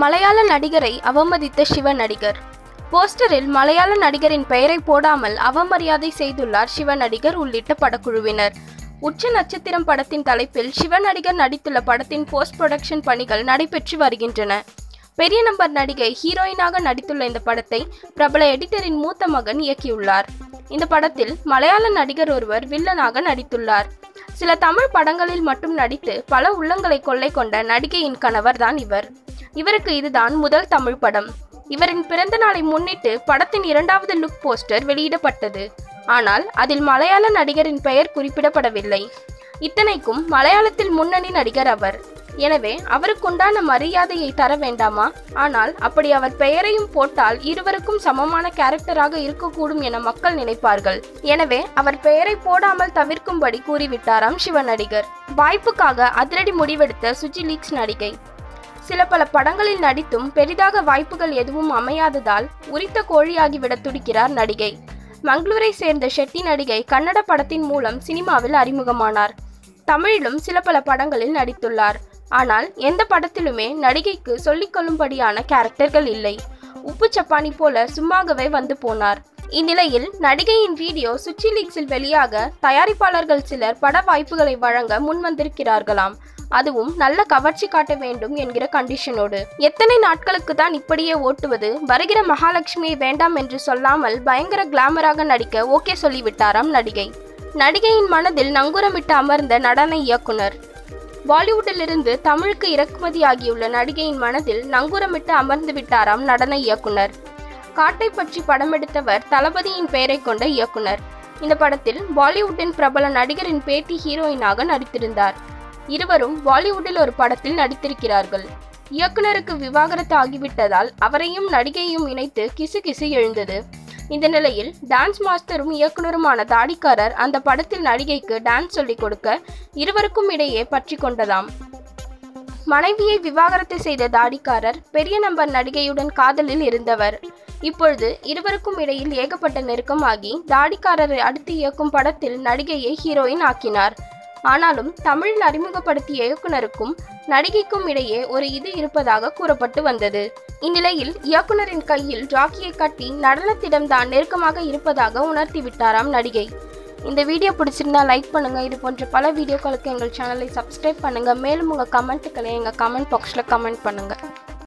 மலையாள நடிகரை அவமதித்த சிவ நடிகர். போஸ்டரில் மலையாள நடிகரின் பெயரை போடாமல் அவமரியாதை செய்துள்ளார் சிவ நடிகர் உள்ளிட்ட படக்குழுவினர். உச்ச நட்சத்திரம் படத்தின் தலைப்பில் சிவ நடிகர் நடித்துள்ள படத்தின் போஸ்ட் புரொடக்ஷன் பணிகள் நடைபெற்று வருகின்றன. பெரிய நம்பர் நடிகை ஹீரோயினாக நடித்துள்ள இந்த படத்தை பிரபல எடிட்டரின் மூத்த மகன் இயக்கியுள்ளார். இந்த படத்தில் மலையாள நடிகர் ஒருவர் வில்லனாக நடித்துள்ளார். சில தமிழ் படங்களில் மட்டும் நடித்து பல உள்ளங்களை கொள்ளை கொண்ட நடிகையின் கணவர் தான் இவர். இவருக்கு இதுதான் முதல் தமிழ் படம். இவரின் பிறந்த நாளை முன்னிட்டு படத்தின் இரண்டாவது லுக் போஸ்டர் வெளியிடப்பட்டது. ஆனால் அதில் மலையாள நடிகரின் பெயர் குறிப்பிடப்படவில்லை. இத்தனைக்கும் மலையாளத்தில் முன்னணி நடிகர் அவர். எனவே அவருக்குண்டான மரியாதையை தர வேண்டாமா? ஆனால் அப்படி அவர் பெயரையும் போட்டால் இருவருக்கும் சமமான கேரக்டராக இருக்கக்கூடும் என மக்கள் நினைப்பார்கள். எனவே அவர் பெயரை போடாமல் தவிர்க்கும்படி கூறிவிட்டாராம் சிவ நடிகர். வாய்ப்புக்காக அதிரடி முடிவெடுத்த சுச்சி லீக்ஸ் நடிகை. சில பல படங்களில் நடித்தும் பெரிதாக வாய்ப்புகள் எதுவும் அமையாததால் உரித்த கோழியாகிவிட துடிக்கிறார் நடிகை. மங்களூரை சேர்ந்த ஷெட்டி நடிகை கன்னட படத்தின் மூலம் சினிமாவில் அறிமுகமானார். தமிழிலும் சில பல படங்களில் நடித்துள்ளார். ஆனால் எந்த படத்திலுமே நடிகைக்கு சொல்லிக்கொள்ளும்படியான கேரக்டர்கள் இல்லை. உப்பு சப்பானி போல சும்மாகவே வந்து போனார். இந்நிலையில் நடிகையின் வீடியோ சுச்சி லீக்ஸில் வெளியாக தயாரிப்பாளர்கள் சிலர் பட வாய்ப்புகளை வழங்க முன்வந்திருக்கிறார்களாம். அதுவும் நல்ல கவர்ச்சி காட்ட வேண்டும் என்கிற கண்டிஷனோடு. எத்தனை நாட்களுக்கு தான் இப்படியே ஓட்டுவது? வருகிற மகாலட்சுமியை வேண்டாம் என்று சொல்லாமல் பயங்கர கிளாமராக நடிக்க ஓகே சொல்லிவிட்டாராம் நடிகை. நடிகையின் மனதில் நங்கூரமிட்டு அமர்ந்த நடன இயக்குனர். பாலிவுட்டிலிருந்து தமிழுக்கு இறக்குமதியாகியுள்ள நடிகையின் மனதில் நங்கூரமிட்டு அமர்ந்து விட்டாராம் நடன இயக்குனர். காட்டை பற்றி படமெடுத்தவர் தளபதியின் பெயரை கொண்ட இயக்குனர். இந்த படத்தில் பாலிவுட்டின் பிரபல நடிகரின் பேத்தி ஹீரோயினாக நடித்திருந்தார். இருவரும் பாலிவுட்டில் ஒரு படத்தில் நடித்திருக்கிறார்கள். இயக்குனருக்கு விவாகரத்து ஆகிவிட்டதால் அவரையும் நடிகையும் இணைத்து கிசு எழுந்தது. இந்த நிலையில் டான்ஸ் மாஸ்டரும் இயக்குனருமான தாடிக்காரர் அந்த படத்தில் நடிகைக்கு டான்ஸ் சொல்லிக் கொடுக்க இருவருக்கும் இடையே பற்றி கொண்டதாம். மனைவியை விவாகரத்து செய்த தாடிக்காரர் பெரிய நம்பர் நடிகையுடன் காதலில் இருந்தவர். இப்பொழுது இருவருக்கும் இடையில் ஏகப்பட்ட நெருக்கமாகி தாடிக்காரரை அடுத்து இயக்கும் படத்தில் நடிகையை ஹீரோயின் ஆக்கினார். ஆனாலும் தமிழில் அறிமுகப்படுத்திய இயக்குனருக்கும் நடிகைக்கும் இடையே ஒரு இது இருப்பதாக கூறப்பட்டு வந்தது. இந்நிலையில் இயக்குனரின் கையில் ராக்கியை கட்டி நடனத்திடம் தான் நெருக்கமாக இருப்பதாக உணர்த்தி விட்டாராம் நடிகை. இந்த வீடியோ பிடிச்சிருந்தா லைக் பண்ணுங்க. இது போன்ற பல வீடியோக்களுக்கு எங்கள் சேனலை சப்ஸ்கிரைப் பண்ணுங்க. மேலும் உங்க கமெண்ட்டுகளை எங்க கமெண்ட் பாக்ஸ்ல கமெண்ட் பண்ணுங்க.